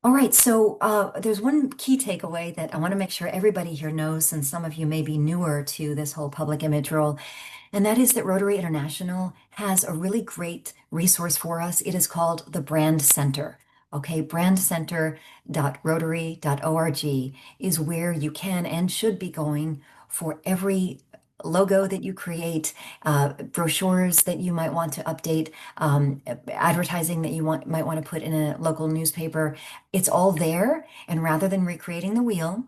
All right, so there's one key takeaway that I want to make sure everybody here knows, since some of you may be newer to this whole public image role, and that is that Rotary International has a really great resource for us. It is called the Brand Center. Okay, brandcenter.rotary.org is where you can and should be going for every logo that you create, brochures that you might want to update, advertising that you might want to put in a local newspaper. It's all there. And rather than recreating the wheel,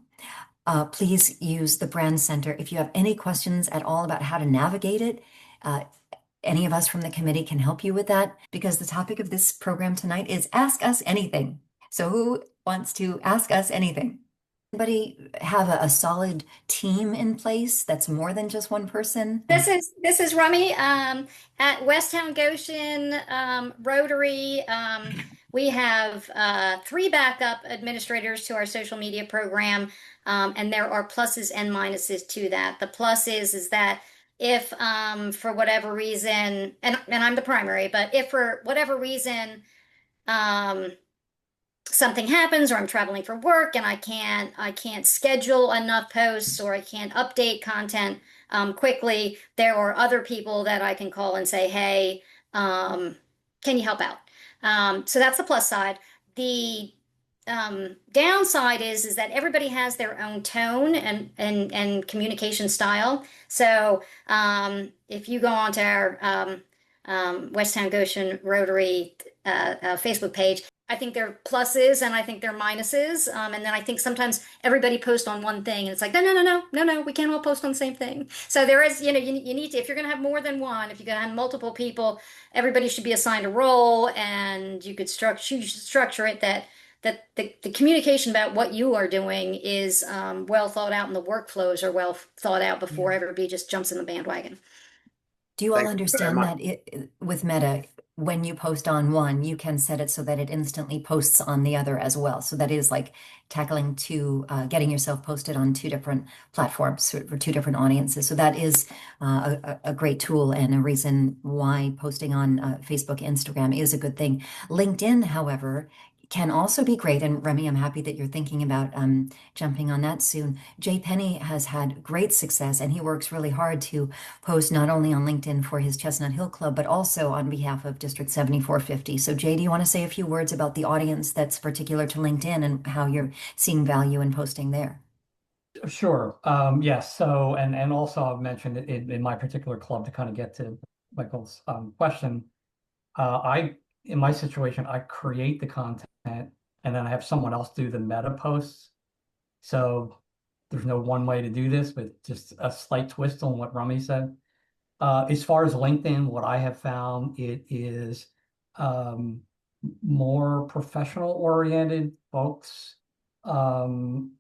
please use the Brand Center. If you have any questions at all about how to navigate it, uh, any of us from the committee can help you with that, because the topic of this program tonight is Ask Us Anything. So who wants to ask us anything? Anybody have a solid team in place that's more than just one person? This is Rummy at Westtown Goshen Rotary. We have three backup administrators to our social media program, and there are pluses and minuses to that. The plus is that if for whatever reason, and I'm the primary, but if for whatever reason um, something happens or I'm traveling for work and I can't schedule enough posts or I can't update content quickly, there are other people that I can call and say, hey, can you help out? So that's the plus side. The downside is that everybody has their own tone and communication style. So if you go onto our Westtown Goshen Rotary Facebook page, I think there are pluses and I think there are minuses. And then I think sometimes everybody posts on one thing and it's like, no, no, no, no, no, no, we can't all post on the same thing. So there is, you need to, if you're going to have more than one, if you're going to have multiple people, everybody should be assigned a role and you should structure it that the communication about what you are doing is well thought out and the workflows are well thought out before Yeah. everybody just jumps in the bandwagon. Do you all Thank you very understand much. that with Meta, when you post on one, you can set it so that it instantly posts on the other as well? So that is like tackling getting yourself posted on two different platforms for two different audiences. So that is a great tool and a reason why posting on Facebook, Instagram is a good thing. LinkedIn, however, can also be great. And Remy, I'm happy that you're thinking about jumping on that soon. Jay Penny has had great success, and he works really hard to post not only on LinkedIn for his Chestnut Hill Club, but also on behalf of District 7450. So, Jay, do you want to say a few words about the audience that's particular to LinkedIn and how you're seeing value in posting there? Sure. Yes. So, and also I've mentioned it in my particular club to kind of get to Michael's question. In my situation, I create the content and then I have someone else do the meta posts. So there's no one way to do this, but just a slight twist on what Rummy said. As far as LinkedIn, what I have found, it is um, more professional oriented folks. Um,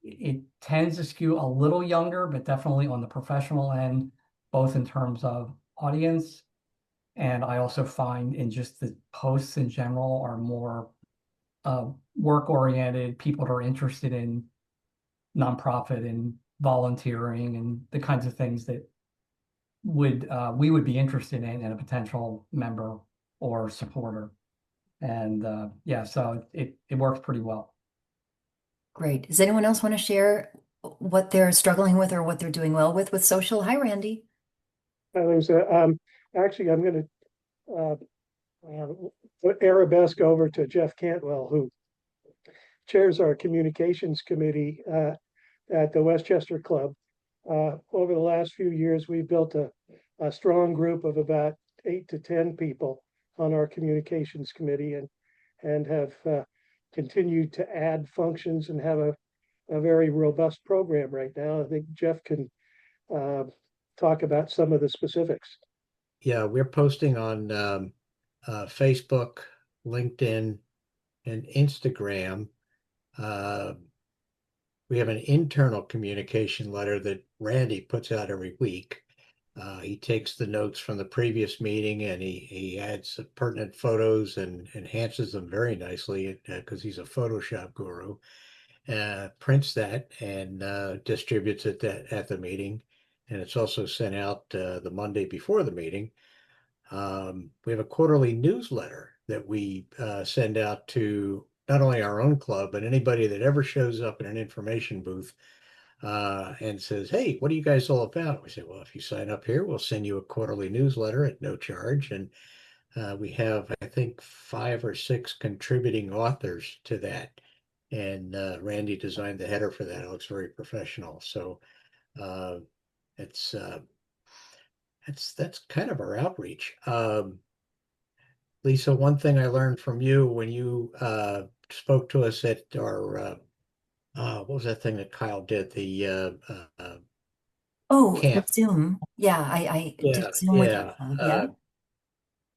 it tends to skew a little younger, but definitely on the professional end, both in terms of audience. And I also find in just the posts in general are more work oriented, people that are interested in nonprofit and volunteering and the kinds of things that we would be interested in a potential member or supporter. And yeah, so it works pretty well. Great. Does anyone else want to share what they're struggling with or what they're doing well with social? Hi, Randy. There's actually, I'm going to arabesque over to Jeff Cantwell, who chairs our communications committee at the Westchester Club. Over the last few years, we've built a strong group of about 8 to 10 people on our communications committee and have continued to add functions and have a very robust program right now. I think Jeff can uh, talk about some of the specifics. Yeah, we're posting on Facebook, LinkedIn, and Instagram. Uh, we have an internal communication letter that Randy puts out every week. He takes the notes from the previous meeting and he adds pertinent photos and enhances them very nicely because he's a Photoshop guru. Prints that and distributes it at the meeting. And it's also sent out the Monday before the meeting. We have a quarterly newsletter that we send out to not only our own club, but anybody that ever shows up in an information booth and says, "Hey, what are you guys all about?" We say, "Well, if you sign up here, we'll send you a quarterly newsletter at no charge." And we have, I think, 5 or 6 contributing authors to that. And Randy designed the header for that. It looks very professional. So uh, it's that's kind of our outreach. Lisa, one thing I learned from you when you spoke to us at our what was that thing that Kyle did? The Oh, the camp. Zoom. Yeah, I Yeah, did Zoom with your yeah. club. Yeah.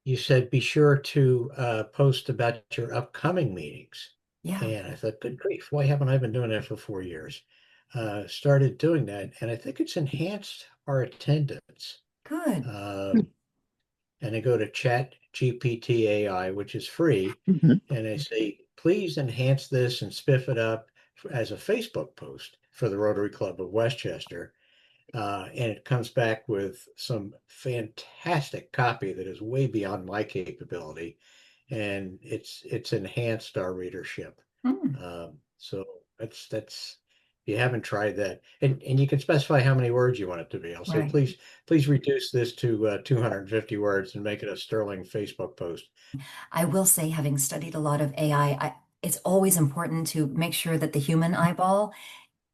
You said be sure to post about your upcoming meetings. Yeah. And I thought, good grief, why haven't I been doing that for 4 years? Started doing that, and I think it's enhanced our attendance. Good. And I go to Chat GPT AI, which is free, Mhm. and I say, please enhance this and spiff it up as a Facebook post for the Rotary Club of Westchester. And it comes back with some fantastic copy that is way beyond my capability, and it's enhanced our readership. Hmm. So that's if you haven't tried that, and you can specify how many words you want it to be. I'll say, Right. please reduce this to 250 words and make it a sterling Facebook post. I will say, having studied a lot of AI, it's always important to make sure that the human eyeball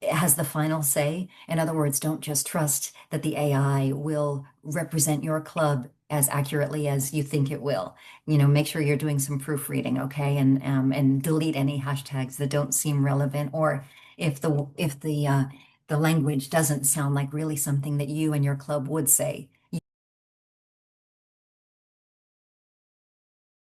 has the final say. In other words, don't just trust that the AI will represent your club as accurately as you think it will. Make sure you're doing some proofreading, okay, and delete any hashtags that don't seem relevant, or if the language doesn't sound like really something that you and your club would say.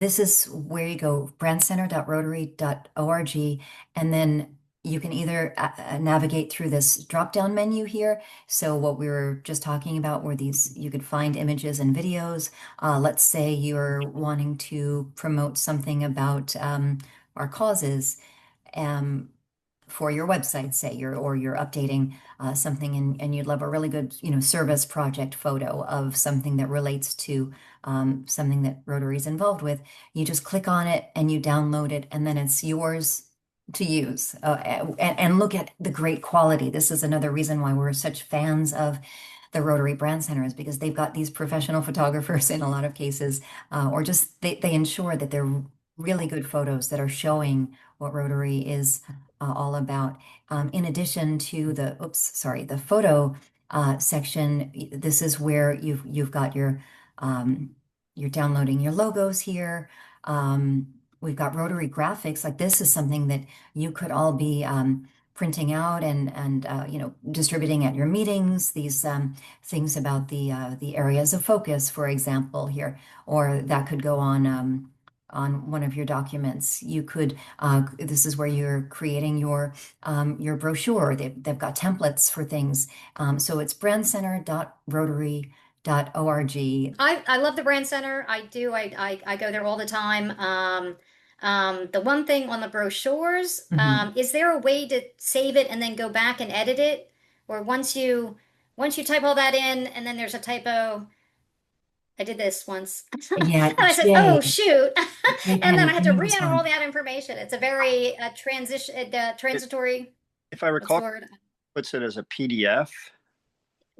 This is where you go, brandcenter.rotary.org, and then you can either navigate through this drop-down menu here. So what we were just talking about were these, you could find images and videos. Let's say you're wanting to promote something about our causes. Um, for your website, say you're updating something, and you'd love a really good service project photo of something that relates to something that Rotary is involved with. You just click on it and you download it, and then it's yours to use. And look at the great quality. This is another reason why we're such fans of the Rotary Brand Center, is because they've got these professional photographers in a lot of cases, or just they ensure that they're really good photos that are showing what Rotary is all about. In addition to the photo section, this is where you've got you're downloading your logos here. We've got Rotary graphics. Like, this is something that you could all be printing out and distributing at your meetings. These things about the areas of focus, for example, here, or that could go on one of your documents. You could, this is where you're creating your brochure. They've got templates for things. So it's brandcenter.rotary.org. I love the brand center. I do. I go there all the time. The one thing on the brochures, is there a way to save it and then go back and edit it? Or once you type all that in and then there's a typo, I did this once. Yeah, And I said, Jay, "Oh shoot!" Jay And then I Penny, had can to you re-enter all respond? that information. It's a very transitory. If I What's the recall, word? puts it as a PDF.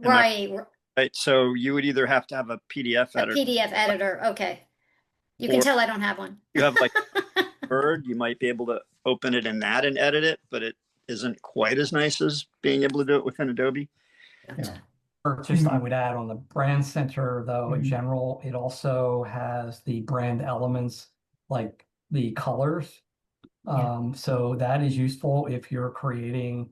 Am I Right, right? So you would either have to have a PDF a editor, PDF editor. Okay, you can or tell I don't have one. you have like Word. You might be able to open it in that and edit it, but it isn't quite as nice as being able to do it within Adobe. Yeah. Or just, I would add on the brand center, though, in Mhm. general, it also has the brand elements like the colors. Yeah. So that is useful if you're creating,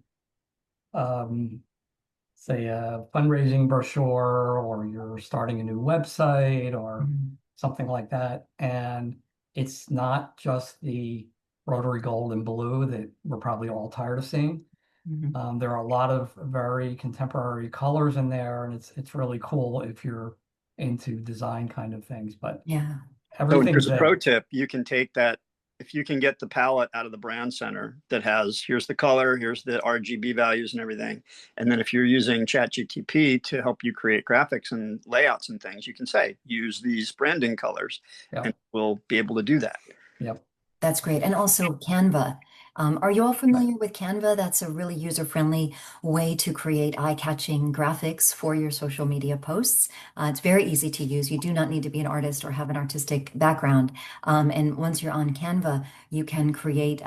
say, a fundraising brochure, or you're starting a new website or Mhm. something like that. And it's not just the rotary gold and blue that we're probably all tired of seeing. Mhm. There are a lot of very contemporary colors in there, and it's really cool if you're into design kind of things. But Yeah. So everything's here's a pro there. tip. You can take that, if you can get the palette out of the brand center that has, here's the color, here's the RGB values and everything. And then if you're using ChatGTP to help you create graphics and layouts and things, you can say, use these branding colors, Yep. and we'll be able to do that. Yep. That's great. And also Canva. Are you all familiar with Canva? That's a really user-friendly way to create eye-catching graphics for your social media posts. It's very easy to use. You do not need to be an artist or have an artistic background. And once you're on Canva, you can create,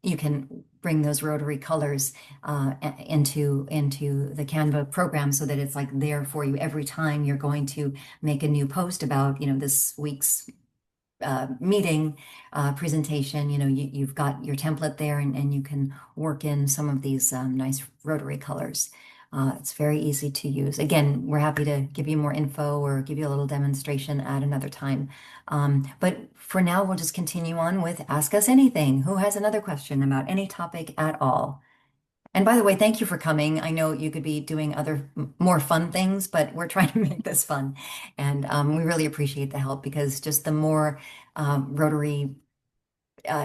you can bring those rotary colors into the Canva program so that it's like there for you every time you're going to make a new post about, this week's meeting presentation. You've got your template there, and you can work in some of these nice rotary colors. It's very easy to use. Again, we're happy to give you more info or give you a little demonstration at another time. But for now, we'll just continue on with Ask Us Anything. Who has another question about any topic at all? And by the way, thank you for coming. I know you could be doing other more fun things, but we're trying to make this fun. And we really appreciate the help, because just the more Rotary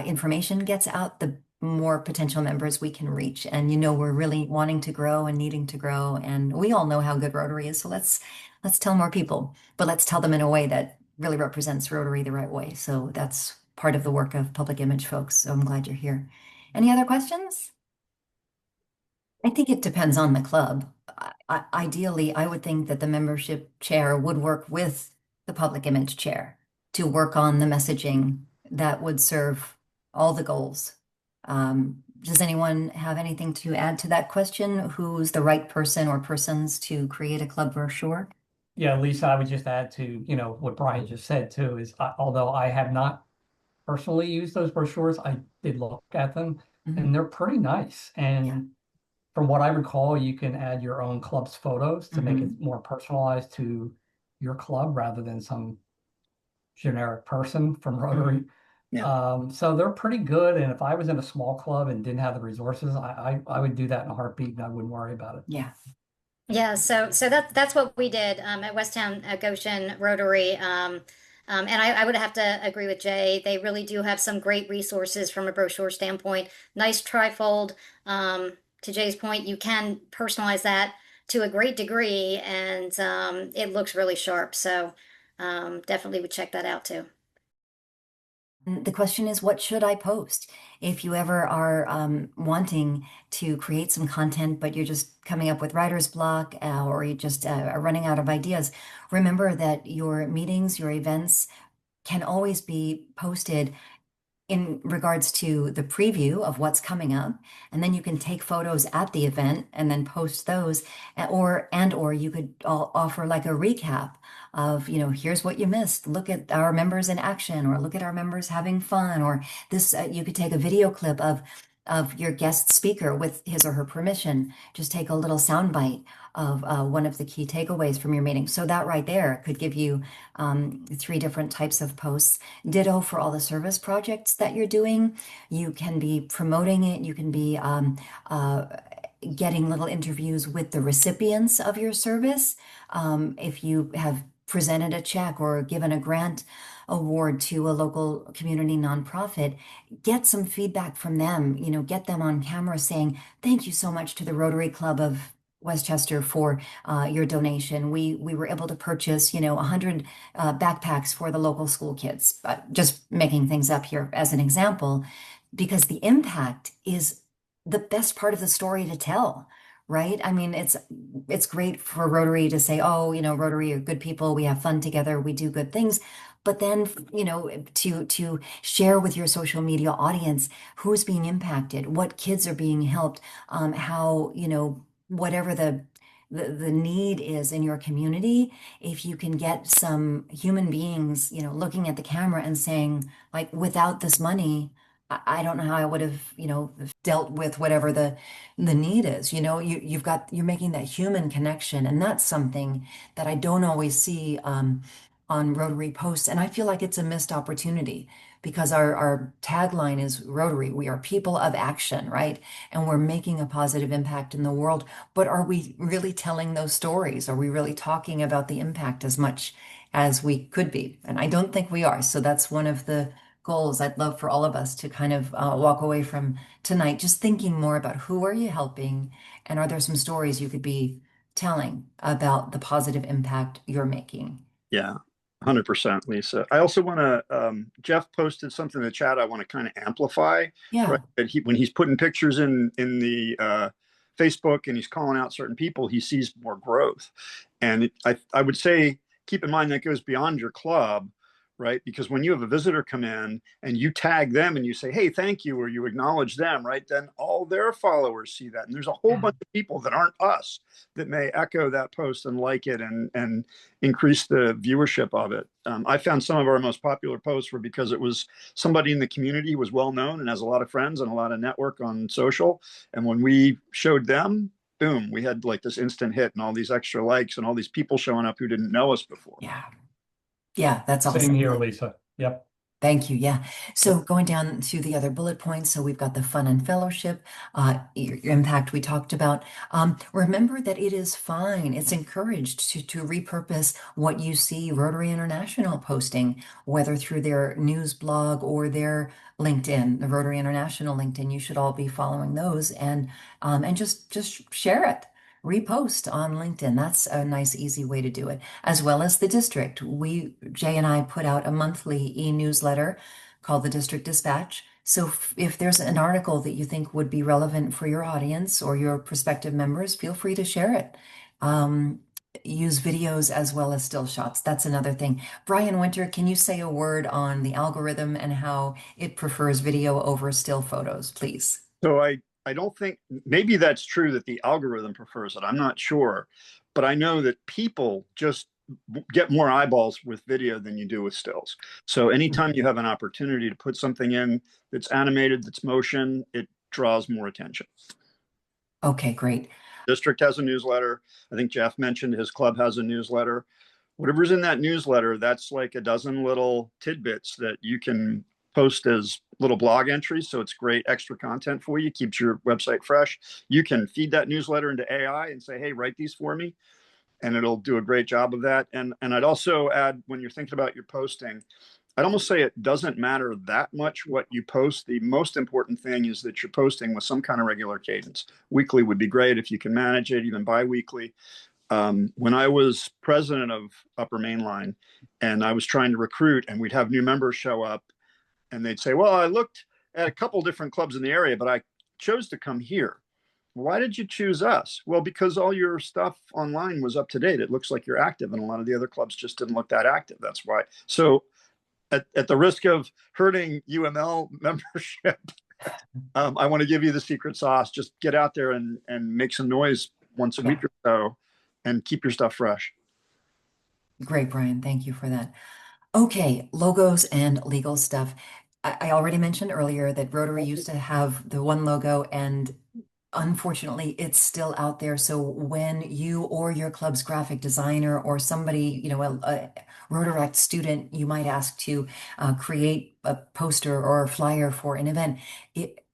information gets out, the more potential members we can reach. And we're really wanting to grow and needing to grow. And we all know how good Rotary is. So let's tell more people, but let's tell them in a way that really represents Rotary the right way. So that's part of the work of public image folks. So I'm glad you're here. Any other questions? I think it depends on the club. Ideally, I would think that the membership chair would work with the public image chair to work on the messaging that would serve all the goals. Does anyone have anything to add to that question? Who's the right person or persons to create a club brochure? Yeah, Lisa, I would just add to, what Brian just said too, is although I have not personally used those brochures, I did look at them and they're pretty nice. And from what I recall, you can add your own club's photos to make it more personalized to your club rather than some generic person from Rotary. So they're pretty good. And if I was in a small club and didn't have the resources, I would do that in a heartbeat and I wouldn't worry about it. Yeah. Yeah, so that's what we did at Westtown Goshen Rotary. And I would have to agree with Jay. They really do have some great resources from a brochure standpoint. Nice trifold. To Jay's point, you can personalize that to a great degree, and it looks really sharp. So definitely would check that out too. The question is, what should I post? If you ever are wanting to create some content, but you're just coming up with writer's block, or you just are running out of ideas, remember that your meetings, your events can always be posted in regards to the preview of what's coming up, and then you can take photos at the event and then post those, or you could offer like a recap of, here's what you missed, look at our members in action, or look at our members having fun, or this you could take a video clip of your guest speaker with his or her permission. Just take a little sound bite of one of the key takeaways from your meeting. So that right there could give you 3 different types of posts. Ditto for all the service projects that you're doing. You can be promoting it. You can be getting little interviews with the recipients of your service. If you have presented a check or given a grant award to a local community nonprofit, get some feedback from them. Get them on camera saying, thank you so much to the Rotary Club of Westchester for your donation. We were able to purchase, 100 backpacks for the local school kids. Just making things up here as an example, because the impact is the best part of the story to tell, right? I mean, it's great for Rotary to say, oh, Rotary are good people. We have fun together. We do good things. But then, to share with your social media audience who's being impacted, what kids are being helped, how, whatever the need is in your community, if you can get some human beings, looking at the camera and saying, like, without this money, I don't know how I would have, dealt with whatever the need is. You're making that human connection, and that's something that I don't always see on Rotary posts. And I feel like it's a missed opportunity, because our tagline is Rotary. We are people of action, right? And we're making a positive impact in the world. But are we really telling those stories? Are we really talking about the impact as much as we could be? And I don't think we are. So that's one of the goals I'd love for all of us to kind of walk away from tonight, just thinking more about who are you helping, and are there some stories you could be telling about the positive impact you're making? Yeah. 100%, Lisa. I also want to, Jeff posted something in the chat I want to kind of amplify, Yeah. right? That when he's putting pictures in the Facebook and he's calling out certain people, he sees more growth. And I would say, keep in mind that goes beyond your club, right? Because when you have a visitor come in and you tag them and you say, hey, thank you, or you acknowledge them, right? Then all their followers see that. And there's a whole bunch of people that aren't us that may echo that post and like it and increase the viewership of it. I found some of our most popular posts were because it was somebody in the community who was well known and has a lot of friends and a lot of network on social. And when we showed them, boom, we had like this instant hit and all these extra likes and all these people showing up who didn't know us before. Yeah. Yeah, that's Same awesome. here, Lisa. Yep. Thank you. Yeah. So going down to the other bullet points. So we've got the fun and fellowship, your impact we talked about. Remember that it is fine. It's encouraged to repurpose what you see Rotary International posting, whether through their news blog or their LinkedIn, the Rotary International LinkedIn. You should all be following those and just share it. Repost on LinkedIn. That's a nice, easy way to do it, as well as the district. Jay and I put out a monthly e-newsletter called the District Dispatch. So if there's an article that you think would be relevant for your audience or your prospective members, feel free to share it. Use videos as well as still shots. That's another thing. Brian Winter, can you say a word on the algorithm and how it prefers video over still photos, please? So I don't think, maybe that's true that the algorithm prefers it. I'm not sure, but I know that people just get more eyeballs with video than you do with stills. So anytime you have an opportunity to put something in that's animated, that's motion, it draws more attention. Okay, great. District has a newsletter. I think Jeff mentioned his club has a newsletter. Whatever's in that newsletter, that's like a dozen little tidbits that you can post as little blog entries. So it's great extra content for you, keeps your website fresh. You can feed that newsletter into AI and say, hey, write these for me. And it'll do a great job of that. And I'd also add, when you're thinking about your posting, I'd almost say it doesn't matter that much what you post. The most important thing is that you're posting with some kind of regular cadence. Weekly would be great if you can manage it, even bi-weekly. When I was president of Upper Mainline and I was trying to recruit, and we'd have new members show up and they'd say, well, I looked at a couple different clubs in the area, but I chose to come here. Why did you choose us? Well, because all your stuff online was up to date. It looks like you're active, and a lot of the other clubs just didn't look that active. That's why. So at the risk of hurting UML membership, I want to give you the secret sauce. Just get out there and make some noise once a week or so and keep your stuff fresh. Great, Brian. Thank you for that. Okay, logos and legal stuff. I already mentioned earlier that Rotary used to have the one logo, and unfortunately, it's still out there. So when you or your club's graphic designer or somebody, a Rotaract student, you might ask to create a poster or a flyer for an event,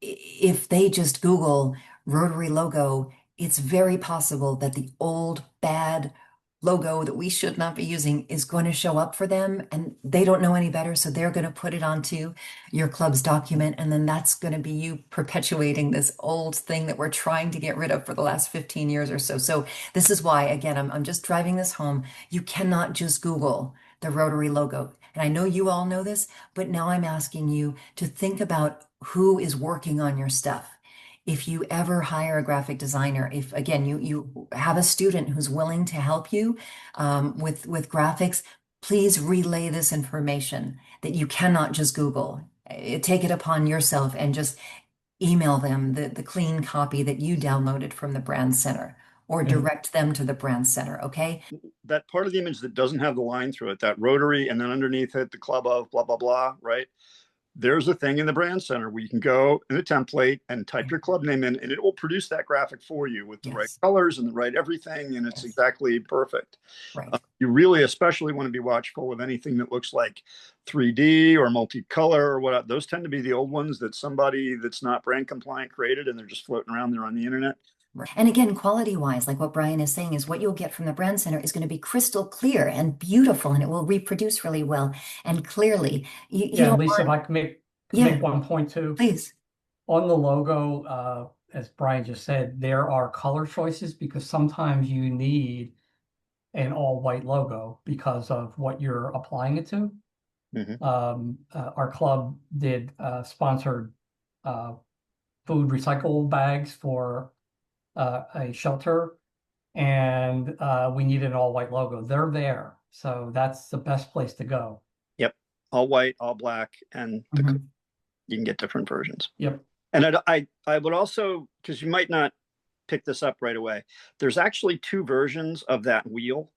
if they just Google Rotary logo, it's very possible that the old bad logo that we should not be using is going to show up for them, and they don't know any better, so they're going to put it onto your club's document, and then that's going to be you perpetuating this old thing that we're trying to get rid of for the last 15 years or so. So this is why, again, I'm just driving this home. You cannot just Google the Rotary logo. And I know you all know this, but now I'm asking you to think about who is working on your stuff. If you ever hire a graphic designer, if again you have a student who's willing to help you with graphics, please relay this information that you cannot just Google. Take it upon yourself and just email them the clean copy that you downloaded from the brand center, or direct them to the brand center. Okay. That part of the image that doesn't have the line through it, that Rotary, and then underneath it, the club of blah, blah, blah, right? There's a thing in the brand center where you can go in the template and type your club name in, and it will produce that graphic for you with the right colors and the right everything, and it's exactly perfect. Right. You really especially want to be watchful of anything that looks like 3D or multicolor or what. Those tend to be the old ones that somebody that's not brand compliant created, and they're just floating around there on the internet. And again, quality wise, like what Brian is saying, is what you'll get from the brand center is going to be crystal clear and beautiful, and it will reproduce really well and clearly. You don't Lisa, want... if I can make one point too. Please. On the logo, as Brian just said, there are color choices because sometimes you need an all white logo because of what you're applying it to. Mhm. Our club did sponsored food recycle bags for a shelter, and we needed an all white logo. They're there, so that's the best place to go. Yep. All white, all black, and Mhm. you can get different versions. Yep. And I would also, because you might not pick this up right away, there's actually two versions of that wheel.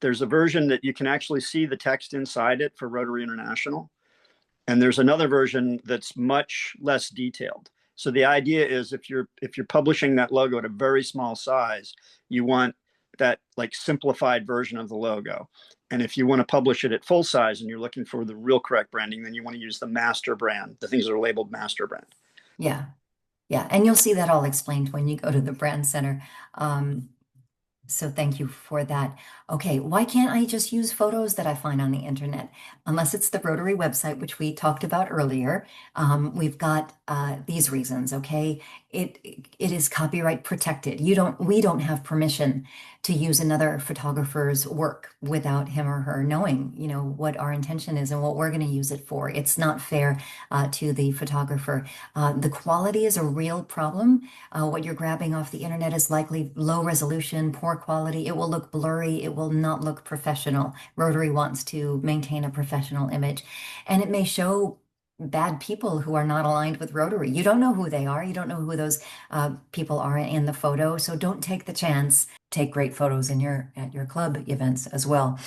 There's a version that you can actually see the text inside it for Rotary International. And there's another version that's much less detailed. So the idea is if you're publishing that logo at a very small size, you want that like simplified version of the logo. And if you want to publish it at full size and you're looking for the real correct branding, then you want to use the master brand, the things that are labeled master brand. Yeah. Yeah. And you'll see that all explained when you go to the brand center. So thank you for that. Okay, why can't I just use photos that I find on the internet? Unless it's the Rotary website, which we talked about earlier. We've got these reasons, okay? It is copyright protected. We don't have permission to use another photographer's work without him or her knowing, what our intention is and what we're going to use it for. It's not fair to the photographer. The quality is a real problem. What you're grabbing off the internet is likely low resolution, poor quality. It will look blurry. It will not look professional. Rotary wants to maintain a professional image, and it may show bad people who are not aligned with Rotary. You don't know who they are. You don't know who those people are in the photo. So don't take the chance. Take great photos at your club events as well.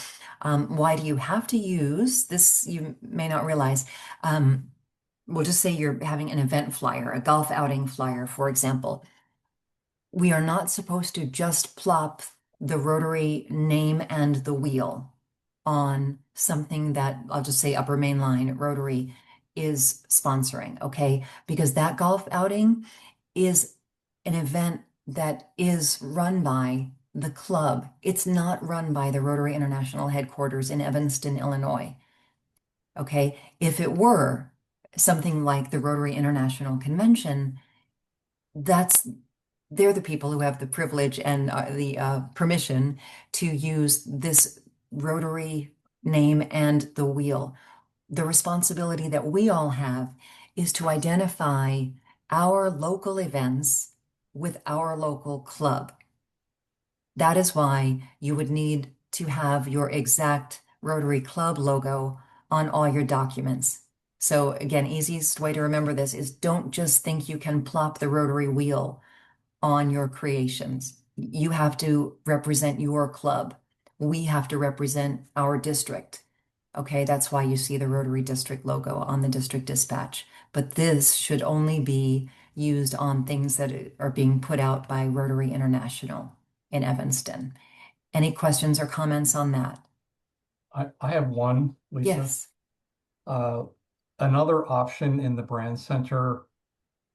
Why do you have to use this? You may not realize. We'll just say you're having an event flyer, a golf outing flyer, for example. We are not supposed to just plop the Rotary name and the wheel on something that I'll just say Upper Main Line Rotary is sponsoring, okay? Because that golf outing is an event that is run by the club. It's not run by the Rotary International headquarters in Evanston, Illinois. Okay, if it were something like the Rotary International Convention, they're the people who have the privilege and the permission to use this Rotary name and the wheel. The responsibility that we all have is to identify our local events with our local club. That is why you would need to have your exact Rotary Club logo on all your documents. So again, easiest way to remember this is don't just think you can plop the Rotary wheel on your creations. You have to represent your club. We have to represent our district. Okay, that's why you see the Rotary District logo on the district dispatch. But this should only be used on things that are being put out by Rotary International in Evanston. Any questions or comments on that? I have one, Lisa. Yes. Another option in the brand center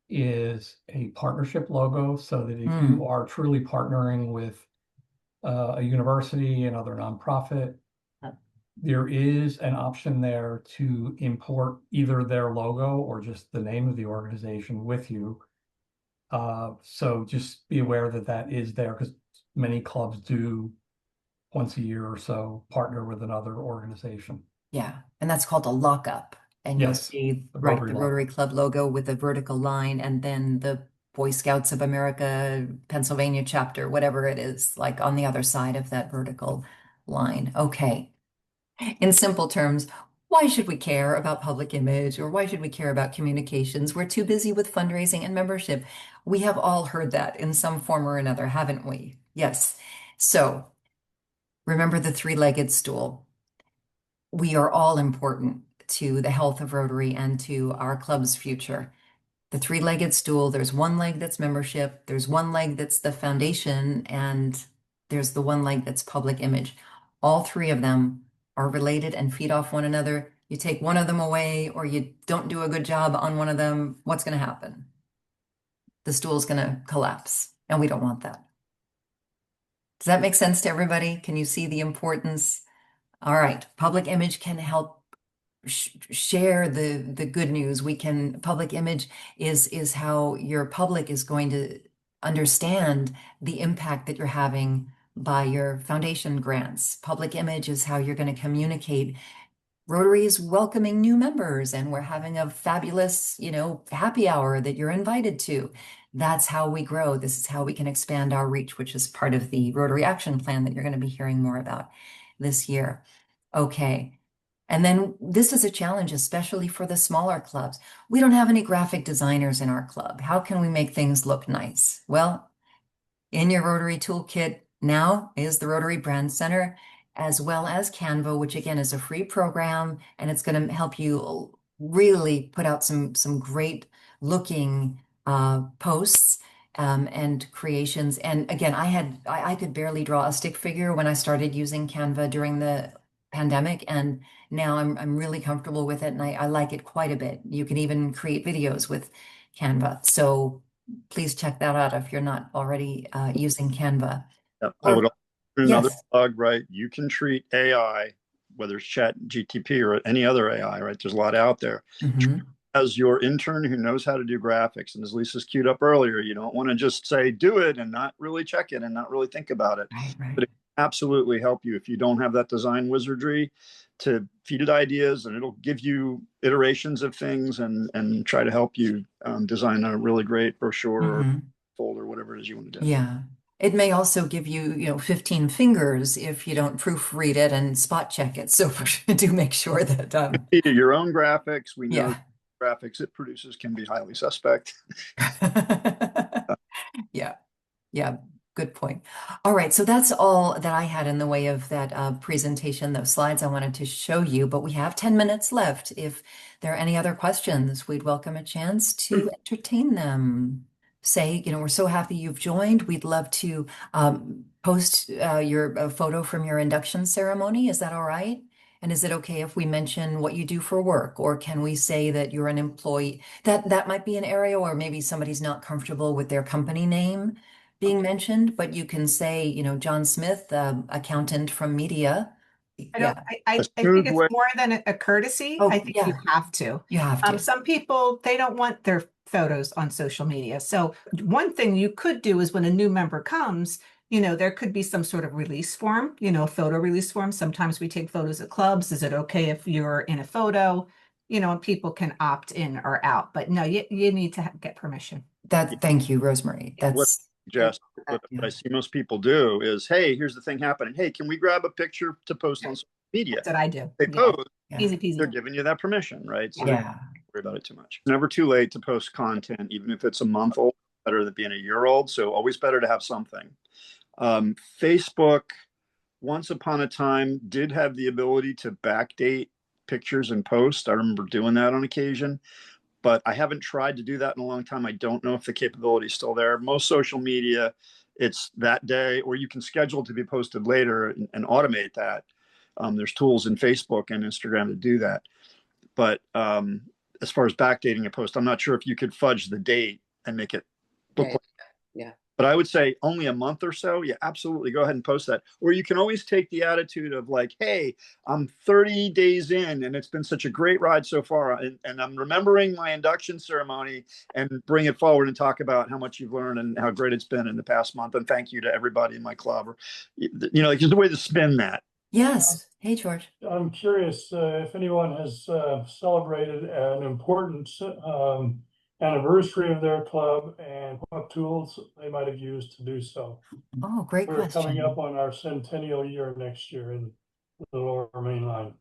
is a partnership logo, so that if you are truly partnering with a university, another nonprofit, there is an option there to import either their logo or just the name of the organization with you. So just be aware that that is there, because many clubs do once a year or so partner with another organization. Yeah, and that's called a lockup. And you'll Yes, see, the right, Rotary the logo. Rotary Club logo with the vertical line and then the Boy Scouts of America, Pennsylvania chapter, whatever it is, like on the other side of that vertical line. Okay. In simple terms, why should we care about public image or why should we care about communications? We're too busy with fundraising and membership. We have all heard that in some form or another, haven't we? Yes. So remember the three-legged stool. We are all important to the health of Rotary and to our club's future. The three-legged stool, there's one leg that's membership, there's one leg that's the foundation, and there's the one leg that's public image. All three of them are related and feed off one another. You take one of them away or you don't do a good job on one of them, what's going to happen? The stool's going to collapse, and we don't want that. Does that make sense to everybody? Can you see the importance? All right, public image can help share the good news. Public image is how your public is going to understand the impact that you're having by your foundation grants. Public image is how you're going to communicate. Rotary is welcoming new members, and we're having a fabulous, happy hour that you're invited to. That's how we grow. This is how we can expand our reach, which is part of the Rotary Action Plan that you're going to be hearing more about this year. Okay. And then this is a challenge, especially for the smaller clubs. We don't have any graphic designers in our club. How can we make things look nice? Well, in your Rotary Toolkit now is the Rotary Brand Center, as well as Canva, which again is a free program, and it's going to help you really put out some great looking posts and creations. And again, I could barely draw a stick figure when I started using Canva during the pandemic, and now I'm really comfortable with it, and I like it quite a bit. You can even create videos with Canva. So please check that out if you're not already using Canva. Yep. I would Or, also do another yes. plug, right? You can treat AI, whether it's Chat GTP or any other AI, right? There's a lot out there. Mhm. As your intern who knows how to do graphics, and as Lisa's queued up earlier, you don't want to just say do it and not really check it and not really think about it. Right. But it can absolutely help you if you don't have that design wizardry to feed it ideas, and it'll give you iterations of things and try to help you design a really great brochure or Mhm. folder, whatever it is you want to do. Yeah. It may also give you, 15 fingers if you don't proofread it and spot check it. So do make sure that, Your own graphics, we know yeah. graphics it produces can be highly suspect. Yeah. Yeah, good point. All right, so that's all that I had in the way of that presentation, those slides I wanted to show you, but we have 10 minutes left. If there are any other questions, we'd welcome a chance to entertain them. Say, we're so happy you've joined. We'd love to post your photo from your induction ceremony. Is that all right? And is it okay if we mention what you do for work, or can we say that you're an employee? That might be an area where maybe somebody's not comfortable with their company name being mentioned, but you can say, John Smith, accountant from media. I don't, Yeah. A I think smooth it's way. more than a courtesy. Oh, I think you yeah, have to. you have to. Some people, they don't want their photos on social media. So one thing you could do is when a new member comes, there could be some sort of release form, photo release form. Sometimes we take photos at clubs. Is it okay if you're in a photo? And people can opt in or out. But no, you need to get permission. Thank you, Rosemary. What That's, I suggest, what I see most people do is, hey, here's the thing happening. Hey, can we grab a picture to post on social media? That's what I do. They Yeah. post, yeah. Easy peasy. they're giving you that permission, right? So Yeah. don't worry about it too much. Never too late to post content, even if it's a month old, better than being a year old. So always better to have something. Facebook, once upon a time, did have the ability to backdate pictures and posts. I remember doing that on occasion, but I haven't tried to do that in a long time. I don't know if the capability is still there. Most social media, it's that day, or you can schedule to be posted later and automate that. There's tools in Facebook and Instagram to do that. But as far as backdating a post, I'm not sure if you could fudge the date and make it look like. Yeah. But I would say only a month or so. Yeah, absolutely. Go ahead and post that. Or you can always take the attitude of like, hey, I'm 30 days in and it's been such a great ride so far. And I'm remembering my induction ceremony, and bring it forward and talk about how much you've learned and how great it's been in the past month. And thank you to everybody in my club. Or, like just a way to spin that. Yes. Hey, George. I'm curious if anyone has celebrated an important anniversary of their club and what tools they might have used to do so. Oh, great We're coming question. up on our centennial year next year in the Lower Main Line.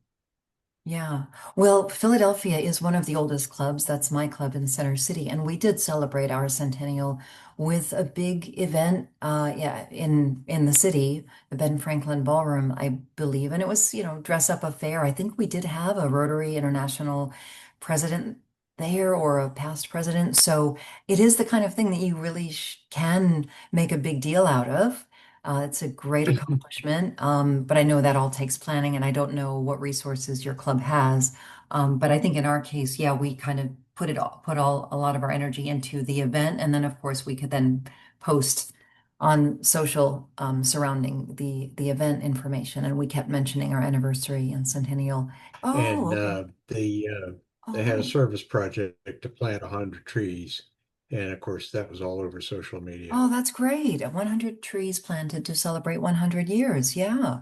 Yeah. Well, Philadelphia is one of the oldest clubs. That's my club in Center City. And we did celebrate our centennial with a big event, in the city, the Ben Franklin Ballroom, I believe. And it was, dress up affair. I think we did have a Rotary International president there, or a past president. So it is the kind of thing that you really can make a big deal out of. It's a great accomplishment, but I know that all takes planning, and I don't know what resources your club has. But I think in our case, yeah, we kind of put a lot of our energy into the event, and then of course we could then post on social surrounding the event information, and we kept mentioning our anniversary and centennial. Oh, And okay. they had a Oh, service project to plant 100 trees. And of course, that was all over social media. Oh, that's great. 100 trees planted to celebrate 100 years. Yeah.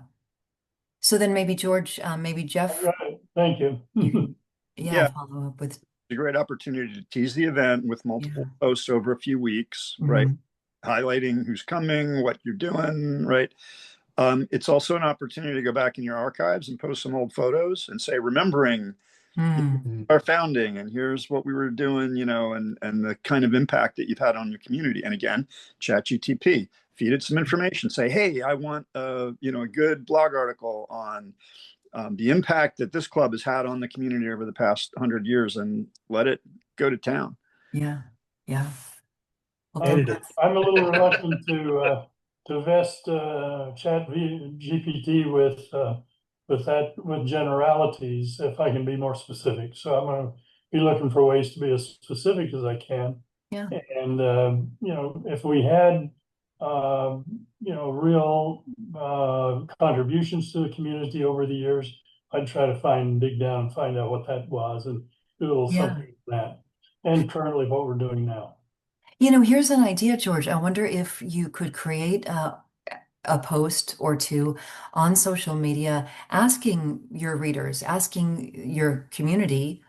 So then maybe George, maybe Jeff, Right, thank you. yeah, Yeah. follow up with, It's a great opportunity to tease the event with multiple posts over a few weeks, right? Mhm. Highlighting who's coming, what you're doing, right? It's also an opportunity to go back in your archives and post some old photos and say, remembering Mm. our founding, and here's what we were doing, and the kind of impact that you've had on your community. And again, ChatGTP, feed it some information. Say, hey, I want a good blog article on the impact that this club has had on the community over the past 100 years, and let it go to town. Yeah. Yeah. Well, Edit it. I'm a little reluctant to vest Chat GPT with generalities if I can be more specific. So I'm going to be looking for ways to be as specific as I can. Yeah. And if we had real contributions to the community over the years, I'd try to dig down and find out what that was and do a little Yeah. something with that. And currently what we're doing now. Here's an idea, George. I wonder if you could create a post or two on social media asking your readers, asking your community,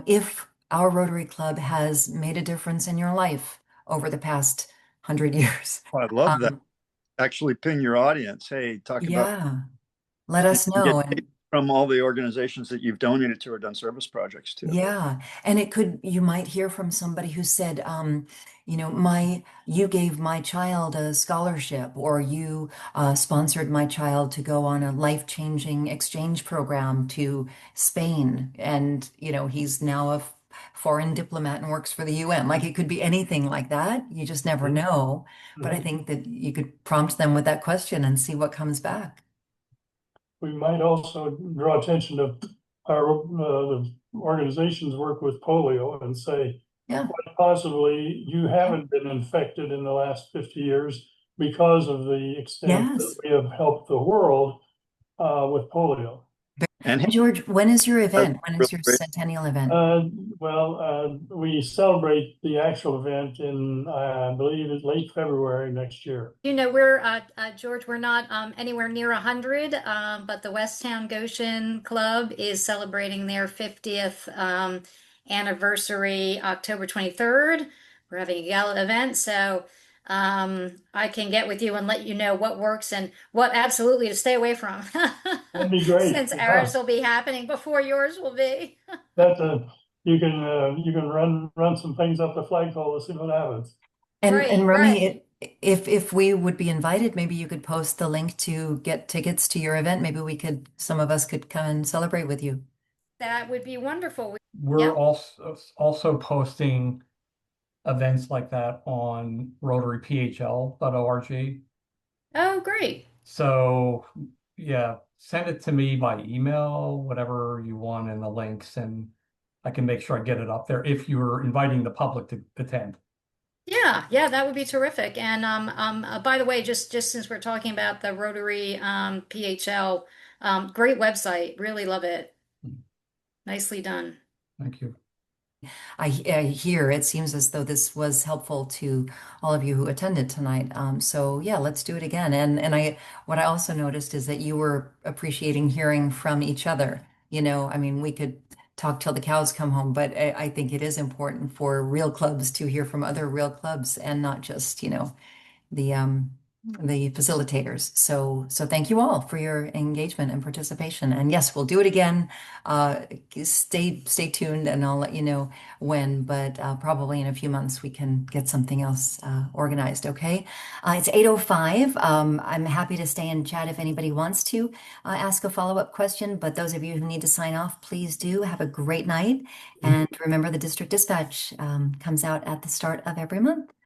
if our Rotary Club has made a difference in your life over the past 100 years. I love that. Um, Actually ping your audience. Hey, talk about yeah, let us and get know. And from all the organizations that you've donated to or done service projects to. yeah, and you might hear from somebody who said, you gave my child a scholarship, or you sponsored my child to go on a life-changing exchange program to Spain, and he's now a foreign diplomat and works for the UN. Like it could be anything like that. You just never know. But I think that you could prompt them with that question and see what comes back. We might also draw attention to our the organizations work with polio and say, Yeah. quite possibly you haven't been infected in the last 50 years because of the extent that Yes. we have helped the world with polio. And hey, George, when is your event? When is really your great. centennial event? We celebrate the actual event in, I believe, it's late February next year. We're George, we're not anywhere near 100, but the Westtown Goshen Club is celebrating their 50th anniversary October 23rd. We're having a gala event, so I can get with you and let you know what works and what absolutely to stay away from. That'd be great. Since Yeah. ours will be happening before yours will be. That you can run some things up the flagpole to see what happens. And Right, Romy, if we would be invited, maybe you could post the link to get tickets to your event. Maybe some of us could come and celebrate with you. That would be wonderful. We're Yep. also posting events like that on rotaryphl.org. Oh, great. So yeah, send it to me by email, whatever you want in the links, and I can make sure I get it up there if you're inviting the public to attend. Yeah, that would be terrific. And by the way, just since we're talking about the Rotary PHL, great website. Really love it. Nicely done. Thank you. I hear it seems as though this was helpful to all of you who attended tonight. So yeah, let's do it again. And what I also noticed is that you were appreciating hearing from each other. I mean, we could talk till the cows come home, but I think it is important for real clubs to hear from other real clubs and not just, the facilitators. So thank you all for your engagement and participation. And yes, we'll do it again. Stay tuned, and I'll let you know when. But probably in a few months we can get something else organized. Okay, it's 8:05. I'm happy to stay and chat if anybody wants to ask a follow-up question. But those of you who need to sign off, please do. Have a great night, and remember the District Dispatch comes out at the start of every month.